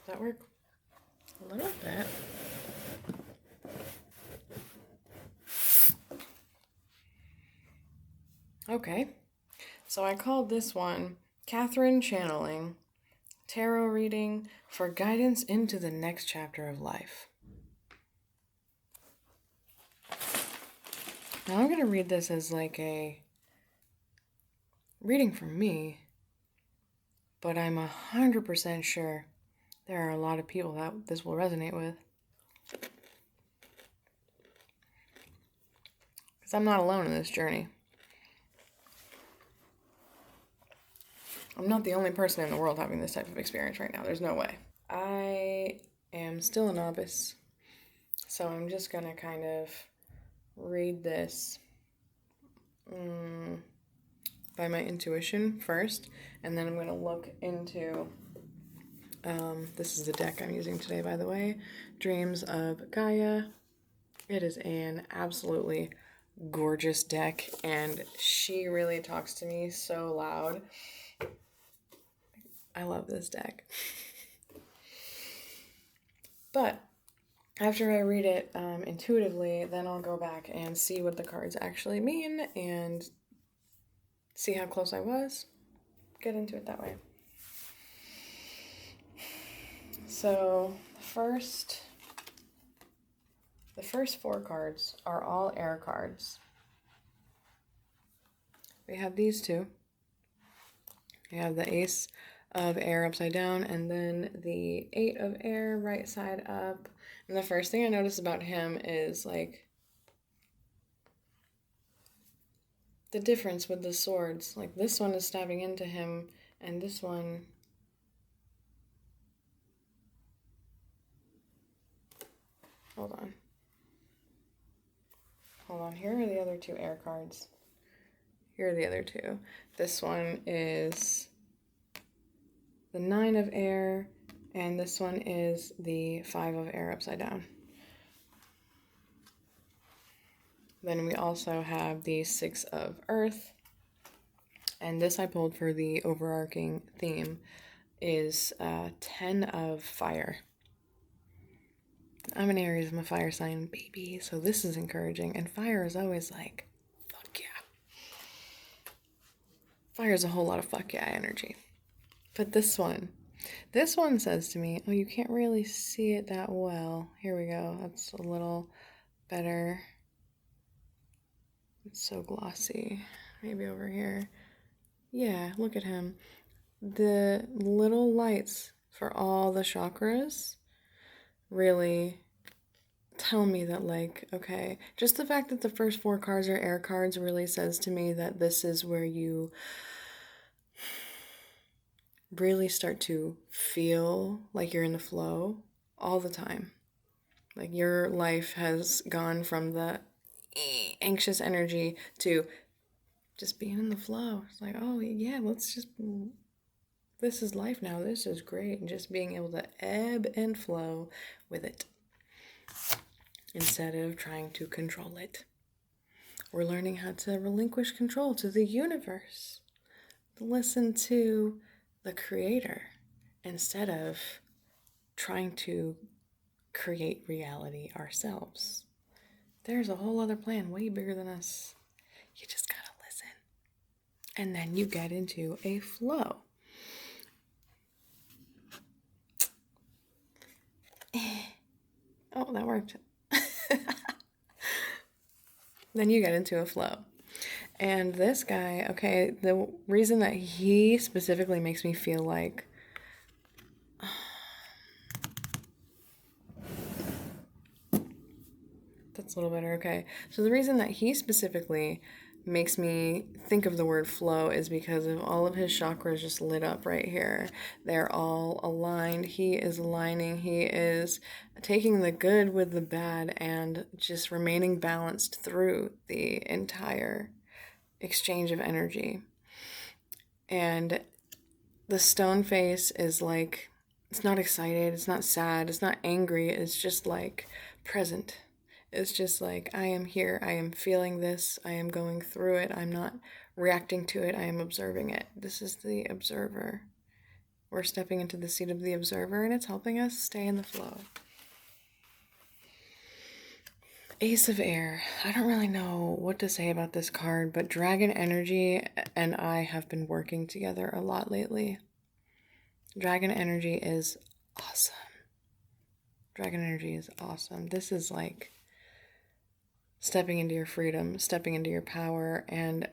Does that work? A little bit. Okay, so I called this one Catherine Channeling Tarot Reading for Guidance into the Next Chapter of Life. Now I'm going to read this as like a reading from me, but I'm 100% sure there are a lot of people that this will resonate with. Because I'm not alone in this journey. I'm not the only person in the world having this type of experience right now. There's no way. I am still a novice, so I'm just going to kind of read this by my intuition first, and then I'm going to look into, this is the deck I'm using today, by the way, Dreams of Gaia. It is an absolutely gorgeous deck, and she really talks to me so loud. I love this deck. But after I read it intuitively, then I'll go back and see what the cards actually mean and see how close I was. Get into it that way. So the first four cards are all air cards. We have these two. We have the Ace of Air upside down, and then the Eight of Air right side up. And the first thing I notice about him is like the difference with the swords. Like this one is stabbing into him, and this one hold on, here are the other two air cards. Here are the other two. This one is the Nine of Air, and this one is the Five of Air upside down. Then we also have the Six of Earth, and this I pulled for the overarching theme is 10 of Fire. I'm an Aries, I'm a fire sign, baby, so this is encouraging, and fire is always like, fuck yeah. Fire is a whole lot of fuck yeah energy. But this one says to me, oh, you can't really see it that well. Here we go. That's a little better. It's so glossy. Maybe over here. Yeah, look at him. The little lights for all the chakras really tell me that, like, okay, just the fact that the first four cards are air cards really says to me that this is where you really start to feel like you're in the flow all the time. Like your life has gone from the anxious energy to just being in the flow. It's like, oh yeah, this is life now. This is great. And just being able to ebb and flow with it instead of trying to control it. We're learning how to relinquish control to the universe. Listen to the creator instead of trying to create reality ourselves. There's a whole other plan way bigger than us. You just gotta listen. And then you get into a flow. Oh, that worked. Then you get into a flow. And this guy, okay, the reason that he specifically makes me feel like that's a little better, okay. So the reason that he specifically makes me think of the word flow is because of all of his chakras just lit up right here. They're all aligned. He is aligning. He is taking the good with the bad and just remaining balanced through the entire exchange of energy. And the stone face is like, it's not excited, it's not sad, it's not angry, it's just like present. It's just like, I am here, I am feeling this, I am going through it, I'm not reacting to it, I am observing it. This is the observer. We're stepping into the seat of the observer, and it's helping us stay in the flow. Ace of Air. I don't really know what to say about this card, but Dragon Energy and I have been working together a lot lately. Dragon Energy is awesome. Dragon Energy is awesome. This is like stepping into your freedom, stepping into your power, and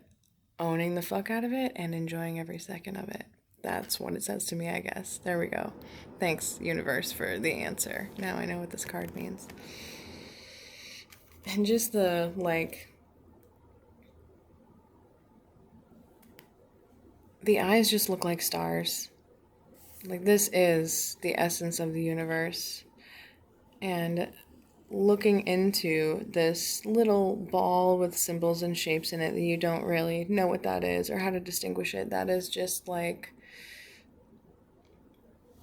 owning the fuck out of it and enjoying every second of it. That's what it says to me, I guess. There we go. Thanks, universe, for the answer. Now I know what this card means. And just the, like, the eyes just look like stars. Like, this is the essence of the universe. And looking into this little ball with symbols and shapes in it that you don't really know what that is or how to distinguish it, that is just like,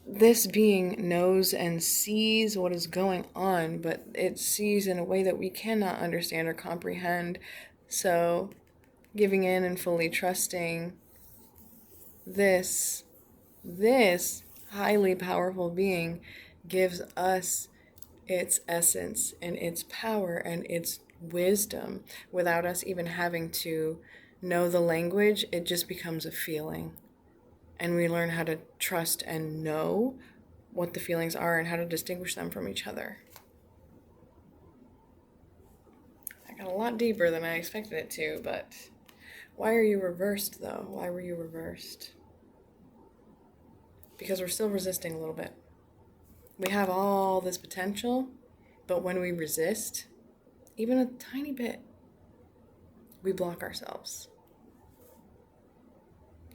this being knows and sees what is going on, but it sees in a way that we cannot understand or comprehend. So giving in and fully trusting this highly powerful being gives us its essence and its power and its wisdom without us even having to know the language. It just becomes a feeling. And we learn how to trust and know what the feelings are and how to distinguish them from each other. I got a lot deeper than I expected it to, but why are you reversed, though? Why were you reversed? Because we're still resisting a little bit. We have all this potential, but when we resist, even a tiny bit, we block ourselves.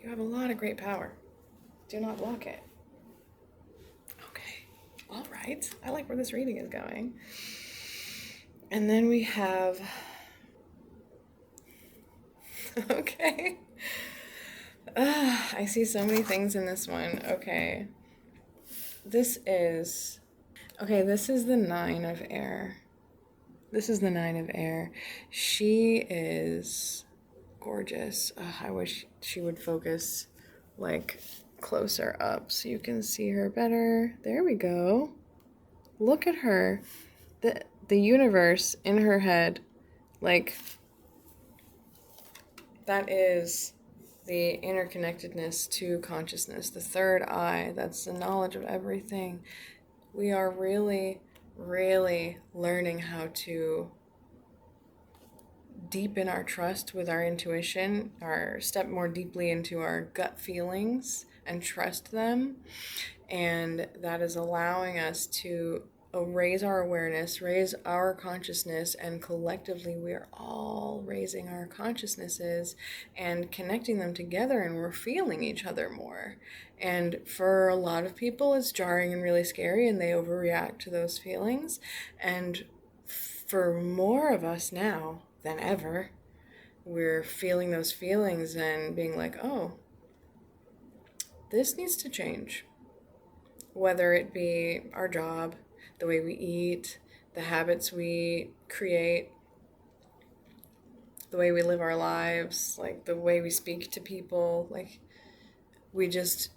You have a lot of great power. Do not block it. Okay, all right. I like where this reading is going. And then we have... okay. I see so many things in this one. Okay. This is the Nine of Air. This is the Nine of Air. She is gorgeous. I wish she would focus like closer up so you can see her better. There we go. Look at her. The universe in her head, like, that is the interconnectedness to consciousness, the third eye, that's the knowledge of everything. We are really, really learning how to deepen our trust with our intuition, or step more deeply into our gut feelings and trust them. And that is allowing us to raise our awareness, raise our consciousness, and collectively we're all raising our consciousnesses and connecting them together, and we're feeling each other more. And for a lot of people, it's jarring and really scary, and they overreact to those feelings. And for more of us now than ever, we're feeling those feelings and being like, oh, this needs to change. Whether it be our job, the way we eat, the habits we create, the way we live our lives, like the way we speak to people, like we just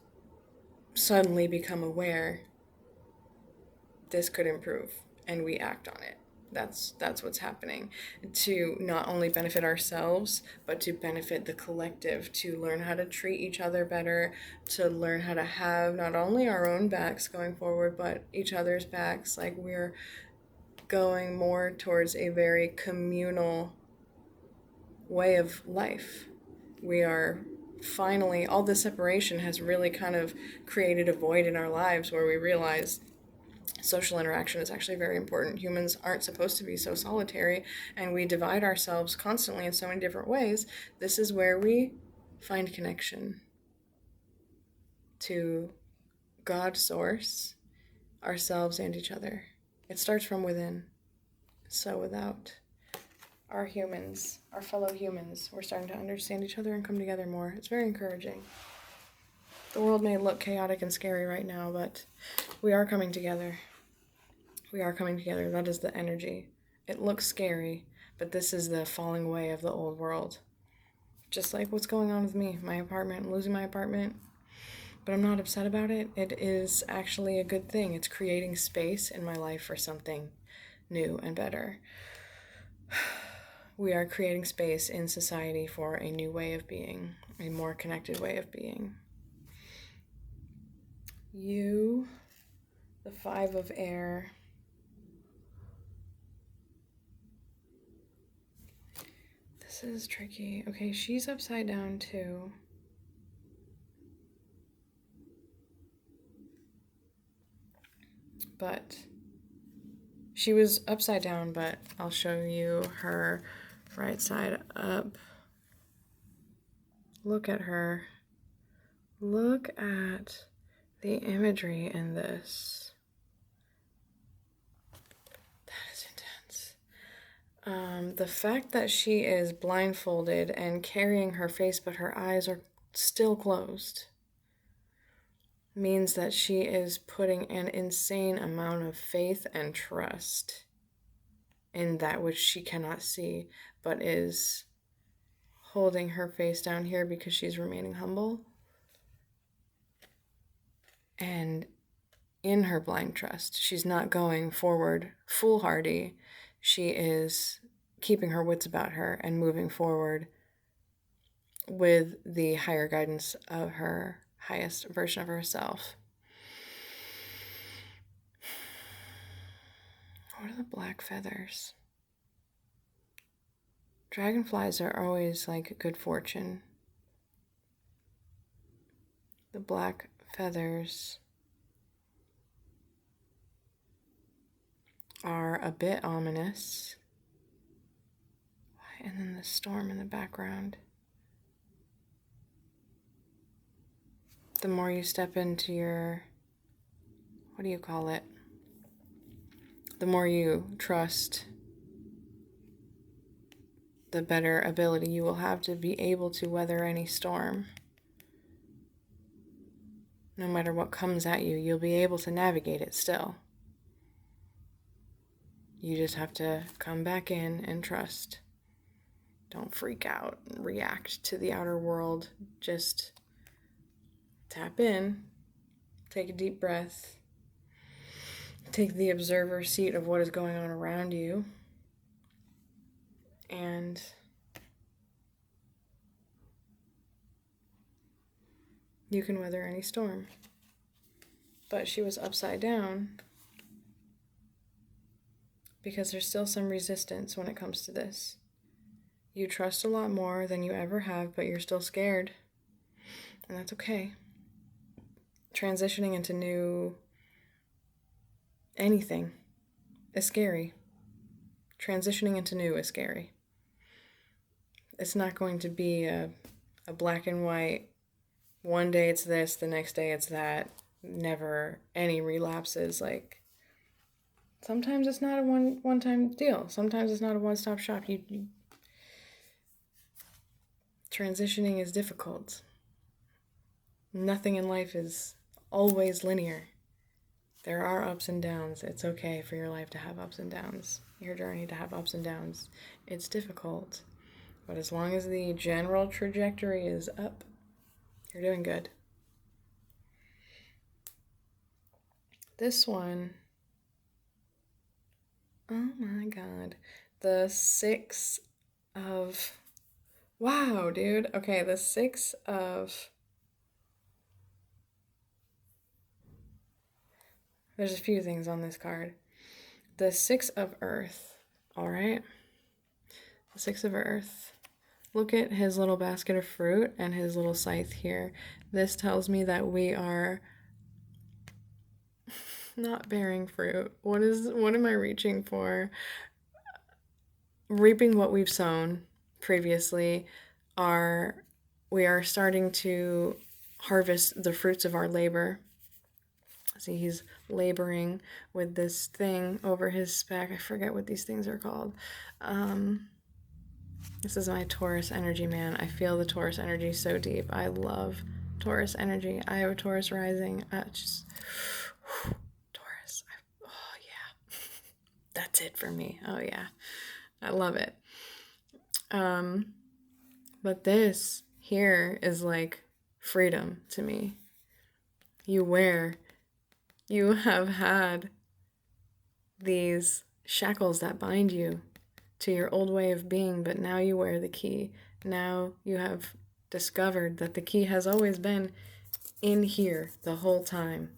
suddenly become aware this could improve and we act on it. That's what's happening, to not only benefit ourselves, but to benefit the collective, to learn how to treat each other better, to learn how to have not only our own backs going forward, but each other's backs. Like, we're going more towards a very communal way of life. We are finally, all the separation has really kind of created a void in our lives where we realize social interaction is actually very important. Humans aren't supposed to be so solitary, and we divide ourselves constantly in so many different ways. This is where we find connection to God, source, ourselves, and each other. It starts from within. So without our humans, our fellow humans, we're starting to understand each other and come together more. It's very encouraging. The world may look chaotic and scary right now, but we are coming together. We are coming together. That is the energy. It looks scary, but this is the falling away of the old world. Just like what's going on with me, my apartment, losing my apartment. but I'm not upset about it. It is actually a good thing. It's creating space in my life for something new and better. We are creating space in society for a new way of being, a more connected way of being. You, the 5 of air. This is tricky. Okay, she's upside down too. But she was upside down, but I'll show you her right side up. Look at her. Look at the imagery in this. That is intense. The fact that she is blindfolded and carrying her face, but her eyes are still closed, means that she is putting an insane amount of faith and trust in that which she cannot see, but is holding her face down here because she's remaining humble. And in her blind trust, she's not going forward foolhardy. She is keeping her wits about her and moving forward with the higher guidance of her highest version of herself. What are the black feathers? Dragonflies are always like good fortune. The black feathers are a bit ominous. And then the storm in the background. The more you step into your, what do you call it? The more you trust, the better ability you will have to be able to weather any storm. No matter what comes at you, you'll be able to navigate it still. You just have to come back in and trust. Don't freak out and react to the outer world. Just tap in, take a deep breath, take the observer seat of what is going on around you, and you can weather any storm. But she was upside down because there's still some resistance when it comes to this. You trust a lot more than you ever have, but you're still scared. And that's okay. Transitioning into new anything is scary. Transitioning into new is scary. It's not going to be a black and white, one day it's this, the next day it's that, never any relapses. Like, sometimes it's not a one-time deal. Sometimes it's not a one-stop shop. Transitioning is difficult. Nothing in life is always linear. There are ups and downs. It's okay for your life to have ups and downs. Your journey to have ups and downs. It's difficult. But as long as the general trajectory is up, you're doing good. This one, oh my God. The 6 of, wow, dude. Okay, the 6 of, there's a few things on this card. The 6 of Earth, all right? The 6 of Earth. Look at his little basket of fruit and his little scythe here. This tells me that we are not bearing fruit. What am I reaching for? Reaping what we've sown previously. We are starting to harvest the fruits of our labor. See, he's laboring with this thing over his back. I forget what these things are called. This is my Taurus energy, man. I feel the Taurus energy so deep. I love Taurus energy. I have a Taurus rising. Taurus. Oh, yeah. That's it for me. Oh, yeah. I love it. But this here is like freedom to me. You have had these shackles that bind you to your old way of being, but now you wear the key. Now you have discovered that the key has always been in here the whole time.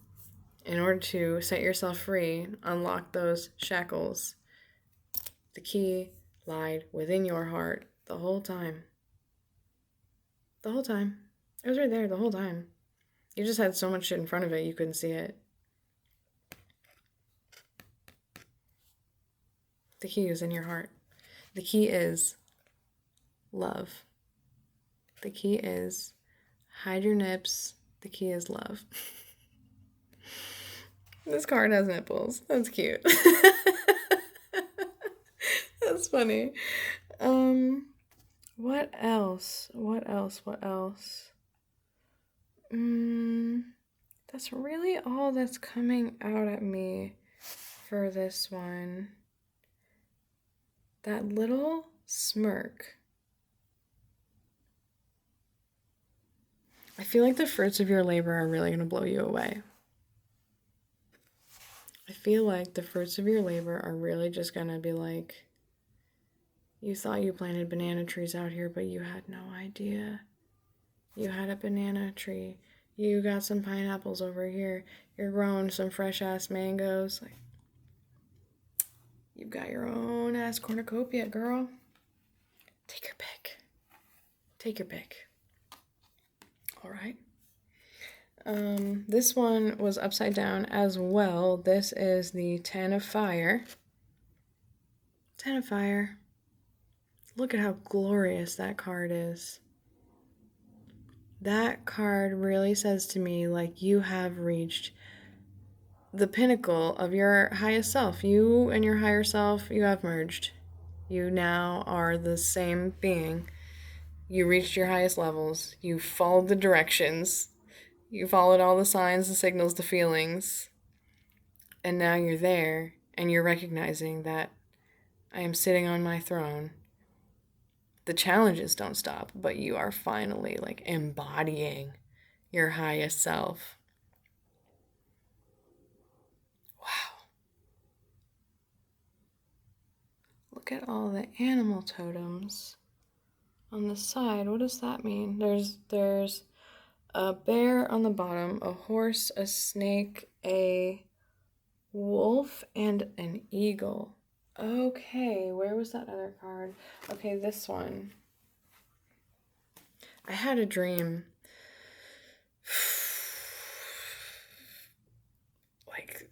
In order to set yourself free, unlock those shackles, the key lied within your heart the whole time. The whole time. It was right there the whole time. You just had so much shit in front of it, you couldn't see it. The key is in your heart. The key is love. The key is hide your nips. The key is love. This card has nipples. That's cute. That's funny. What else? That's really all that's coming out at me for this one. That little smirk. I feel like the fruits of your labor are really going to blow you away. I feel like the fruits of your labor are really just going to be like, you thought you planted banana trees out here, but you had no idea. You had a banana tree. You got some pineapples over here. You're growing some fresh-ass mangoes. Like, you've got your own ass cornucopia, girl. Take your pick. Take your pick. All right. This one was upside down as well. This is the Ten of Fire. Ten of Fire. Look at how glorious that card is. That card really says to me, like, you have reached the pinnacle of your highest self. You and your higher self, you have merged. You now are the same being. You reached your highest levels. You followed the directions. You followed all the signs, the signals, the feelings. And now you're there, and you're recognizing that I am sitting on my throne. The challenges don't stop, but you are finally, like, embodying your highest self. Wow. Look at all the animal totems on the side. What does that mean? There's a bear on the bottom, a horse, a snake, a wolf, and an eagle. Okay, where was that other card? Okay, this one. I had a dream. Like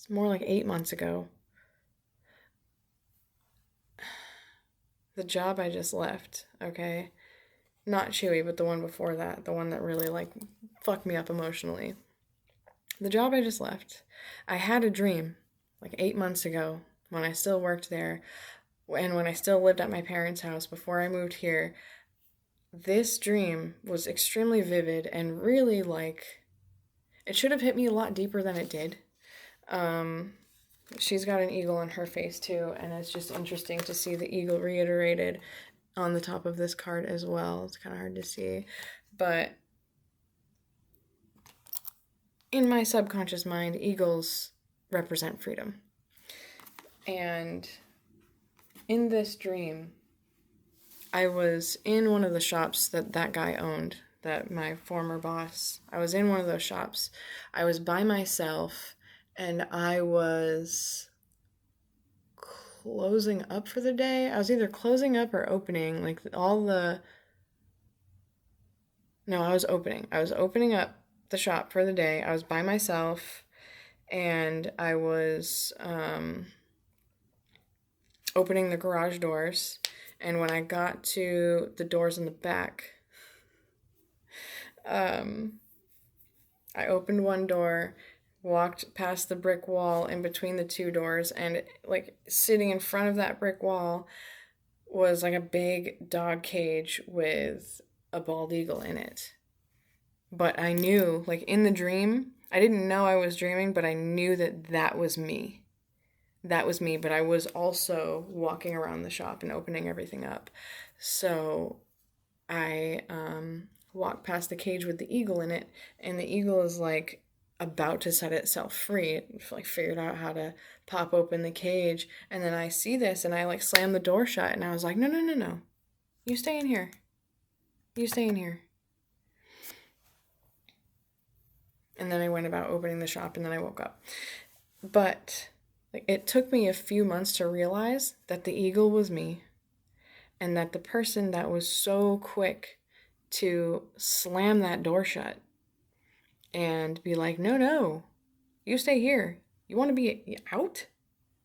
more like 8 months ago. The job I just left, okay? Not Chewy, but the one before that. The one that really, like, fucked me up emotionally. The job I just left, I had a dream, like 8 months ago, when I still worked there, and when I still lived at my parents' house before I moved here. This dream was extremely vivid and really, like, it should have hit me a lot deeper than it did. She's got an eagle on her face too, and it's just interesting to see the eagle reiterated on the top of this card as well. It's kind of hard to see, but in my subconscious mind, eagles represent freedom. And in this dream, I was in one of the shops that guy owned, that my former boss. I was in one of those shops. I was by myself, and I was closing up for the day. I was either closing up or opening, like No, I was opening. I was opening up the shop for the day. I was by myself, and I was opening the garage doors. And when I got to the doors in the back, I opened one door, walked past the brick wall in between the two doors, and, like, sitting in front of that brick wall was like a big dog cage with a bald eagle in it. But I knew, like, in the dream, I didn't know I was dreaming, but I knew that was me. That was me, but I was also walking around the shop and opening everything up. So I walk past the cage with the eagle in it, and the eagle is like about to set itself free. It like figured out how to pop open the cage, and then I see this and I like slam the door shut, and I was like, no, no, no, no. You stay in here. You stay in here. And then I went about opening the shop, and then I woke up. But like, it took me a few months to realize that the eagle was me, and that the person that was so quick to slam that door shut and be like, no, no, you stay here. You want to be out?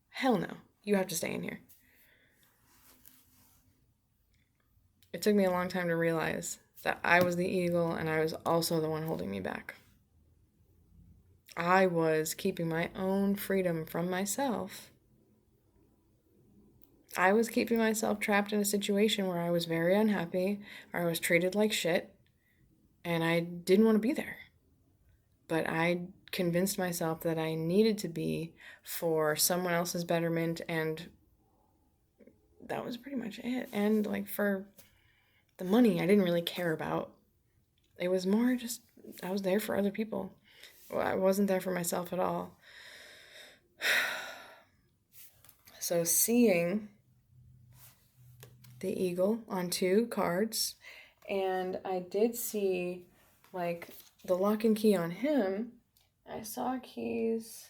Hell no. You have to stay in here. It took me a long time to realize that I was the eagle and I was also the one holding me back. I was keeping my own freedom from myself. I was keeping myself trapped in a situation where I was very unhappy, or I was treated like shit, and I didn't want to be there. But I convinced myself that I needed to be for someone else's betterment, and that was pretty much it. And like for the money, I didn't really care about. It was more just I was there for other people. Well, I wasn't there for myself at all. So seeing the eagle on 2 cards, and I did see like the lock and key on him. I saw keys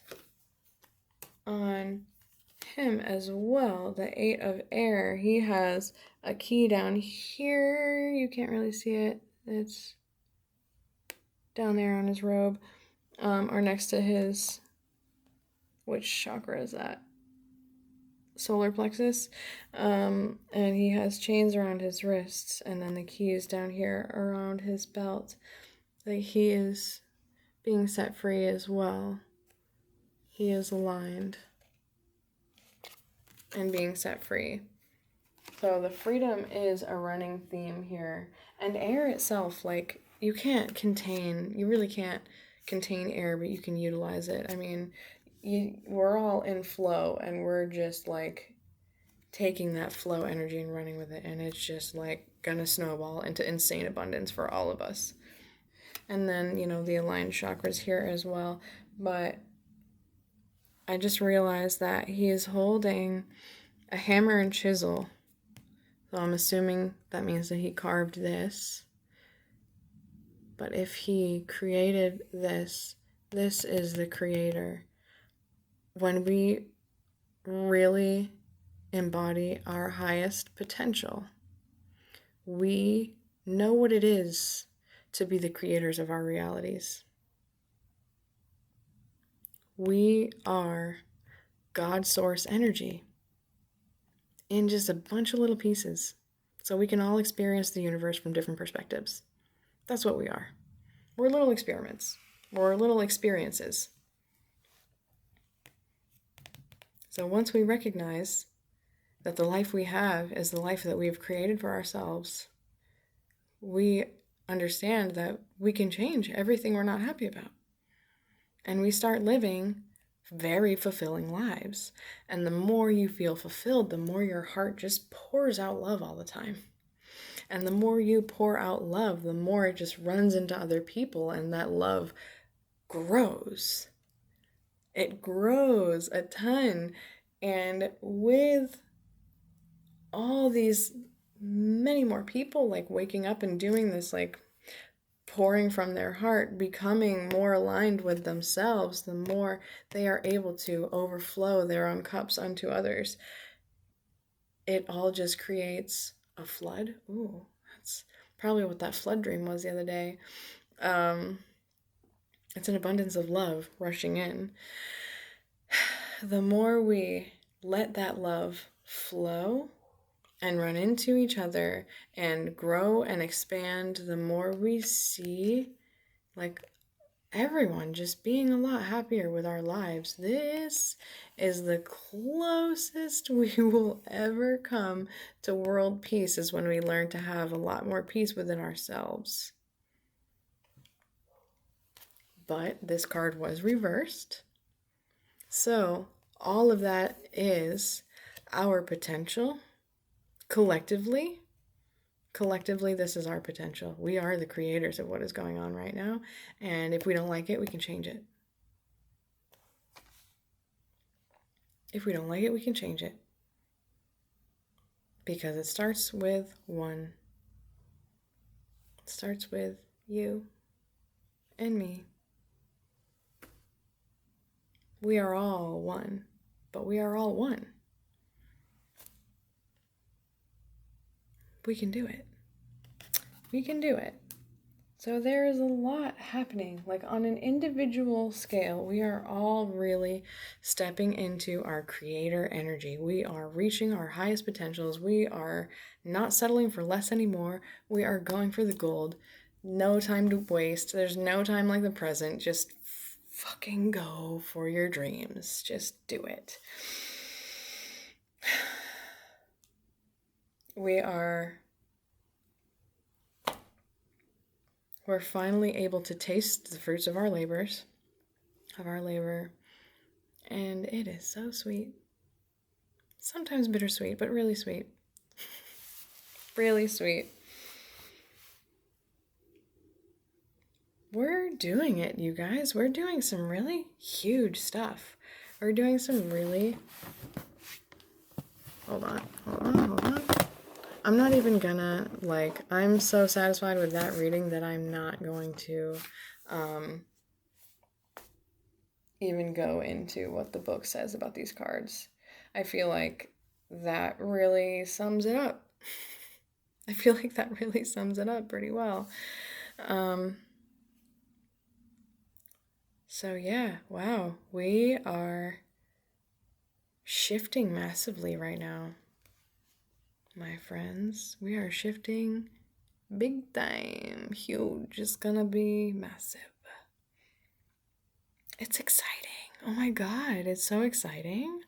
on him as well. The 8 of air, he has a key down here. You can't really see it. It's down there on his robe, or next to his, which chakra is that? Solar plexus. And he has chains around his wrists, and then the key is down here around his belt. Like he is being set free as well. He is aligned and being set free. So the freedom is a running theme here. And air itself, like, you really can't contain air, but you can utilize it. I mean, we're all in flow, and we're just like taking that flow energy and running with it, and it's just like gonna snowball into insane abundance for all of us. And then, the aligned chakras here as well. But I just realized that he is holding a hammer and chisel. So I'm assuming that means that he carved this. But if he created this is the creator. When we really embody our highest potential, we know what it is to be the creators of our realities. We are God source energy in just a bunch of little pieces, so we can all experience the universe from different perspectives. That's what we are. We're little experiments. We're little experiences. So once we recognize that the life we have is the life that we have created for ourselves, we understand that we can change everything we're not happy about. And we start living very fulfilling lives. And the more you feel fulfilled, the more your heart just pours out love all the time. And the more you pour out love, the more it just runs into other people, and that love grows. It grows a ton. And with all these many more people like waking up and doing this, like pouring from their heart, becoming more aligned with themselves, the more they are able to overflow their own cups unto others. It all just creates a flood. Ooh, that's probably what that flood dream was the other day. It's an abundance of love rushing in. The more we let that love flow and run into each other and grow and expand, the more we see like everyone just being a lot happier with our lives. This is the closest we will ever come to world peace, is when we learn to have a lot more peace within ourselves. But this card was reversed. So all of that is our potential collectively Collectively, this is our potential. We are the creators of what is going on right now. And if we don't like it, we can change it. If we don't like it, we can change it. Because it starts with one. It starts with you and me. We are all one, but we are all one. We can do it. We can do it. So there is a lot happening. Like on an individual scale, we are all really stepping into our creator energy. We are reaching our highest potentials. We are not settling for less anymore. We are going for the gold. No time to waste. There's no time like the present. Just fucking go for your dreams. Just do it. We're finally able to taste the fruits of our labor, and it is so sweet. Sometimes bittersweet, but really sweet. Really sweet. We're doing it, you guys. We're doing some really huge stuff. We're doing some really... Hold on. I'm not even gonna, I'm so satisfied with that reading that I'm not going to even go into what the book says about these cards. I feel like that really sums it up. I feel like that really sums it up pretty well. So yeah, wow, we are shifting massively right now. My friends, we are shifting big time, huge. It's gonna be massive. It's exciting. Oh my god, it's so exciting.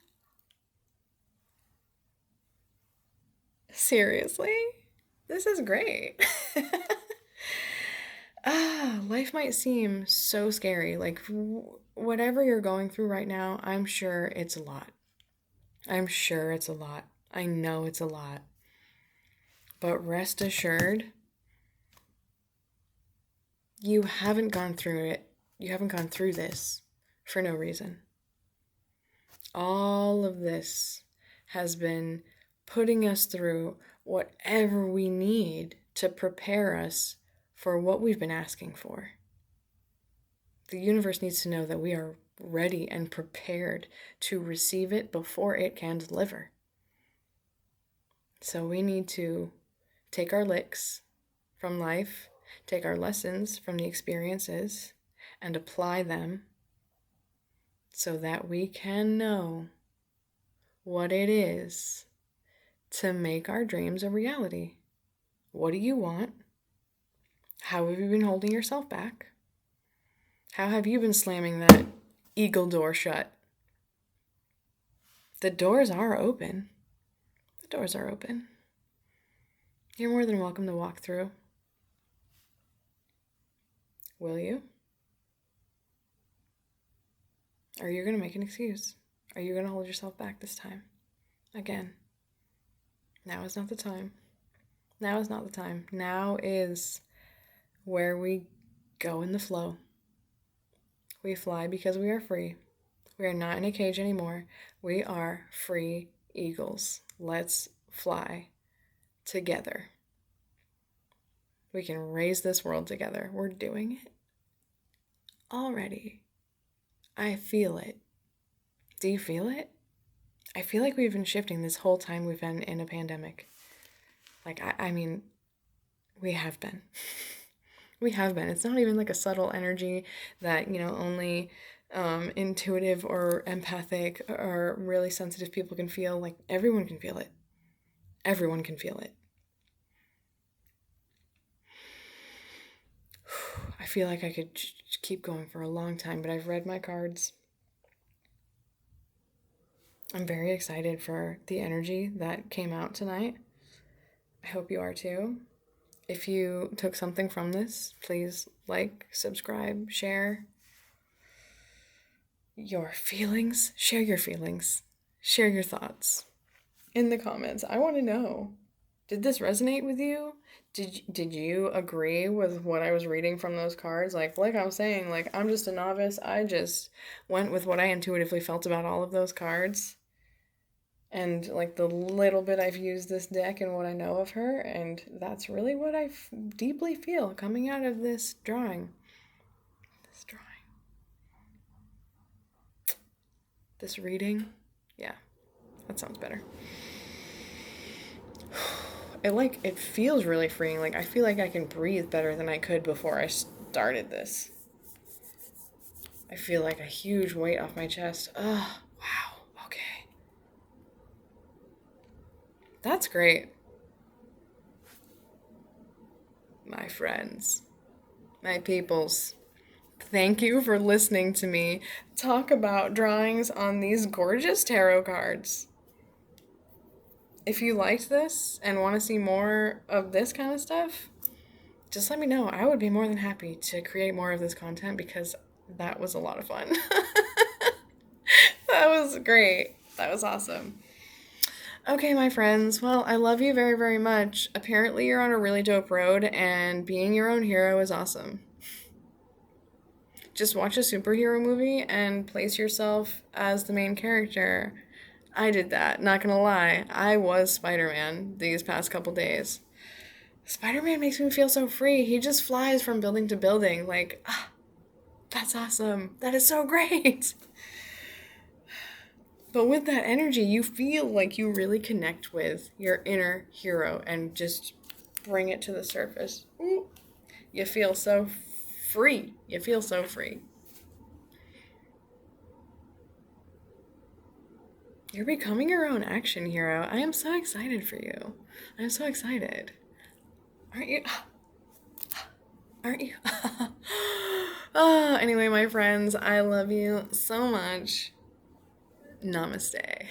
Seriously? This is great. Life might seem so scary. Like, whatever you're going through right now, I'm sure it's a lot. I'm sure it's a lot. I know it's a lot. But rest assured, you haven't gone through it. You haven't gone through this for no reason. All of this has been putting us through whatever we need to prepare us for what we've been asking for. The universe needs to know that we are ready and prepared to receive it before it can deliver. So we need to take our licks from life, take our lessons from the experiences, and apply them so that we can know what it is to make our dreams a reality. What do you want? How have you been holding yourself back? How have you been slamming that eagle door shut? The doors are open. The doors are open. You're more than welcome to walk through. Will you? Are you going to make an excuse? Are you going to hold yourself back this time? Again, now is not the time. Now is not the time. Now is where we go in the flow. We fly because we are free. We are not in a cage anymore. We are free eagles. Let's fly together. We can raise this world together. We're doing it already. I feel it. Do you feel it? I feel like we've been shifting this whole time we've been in a pandemic. I mean, we have been. We have been. It's not even like a subtle energy that, only intuitive or empathic or really sensitive people can feel. Like, everyone can feel it. Everyone can feel it. I feel like I could keep going for a long time, but I've read my cards. I'm very excited for the energy that came out tonight. I hope you are too. If you took something from this, please like, subscribe, share your feelings. Share your feelings. Share your thoughts in the comments. I want to know. Did this resonate with you? Did you agree with what I was reading from those cards? Like I was saying, like I'm just a novice. I just went with what I intuitively felt about all of those cards and like the little bit I've used this deck and what I know of her, and that's really what I deeply feel coming out of this drawing. This drawing. This reading. Yeah, that sounds better. It feels really freeing. Like I feel like I can breathe better than I could before I started this. I feel like a huge weight off my chest. Oh, wow. Okay. That's great. My friends, my peoples, thank you for listening to me talk about drawings on these gorgeous tarot cards. If you liked this and want to see more of this kind of stuff, just let me know. I would be more than happy to create more of this content because that was a lot of fun. That was great. That was awesome. Okay, my friends. Well, I love you very, very much. Apparently, you're on a really dope road, and being your own hero is awesome. Just watch a superhero movie and place yourself as the main character. I did that, not gonna lie. I was Spider Man these past couple days. Spider Man makes me feel so free. He just flies from building to building. Like, ah, that's awesome. That is so great. But with that energy, you feel like you really connect with your inner hero and just bring it to the surface. Ooh. You feel so free. You feel so free. You're becoming your own action hero. I am so excited for you. I'm so excited. Aren't you? Aren't you? Oh, anyway, my friends, I love you so much. Namaste.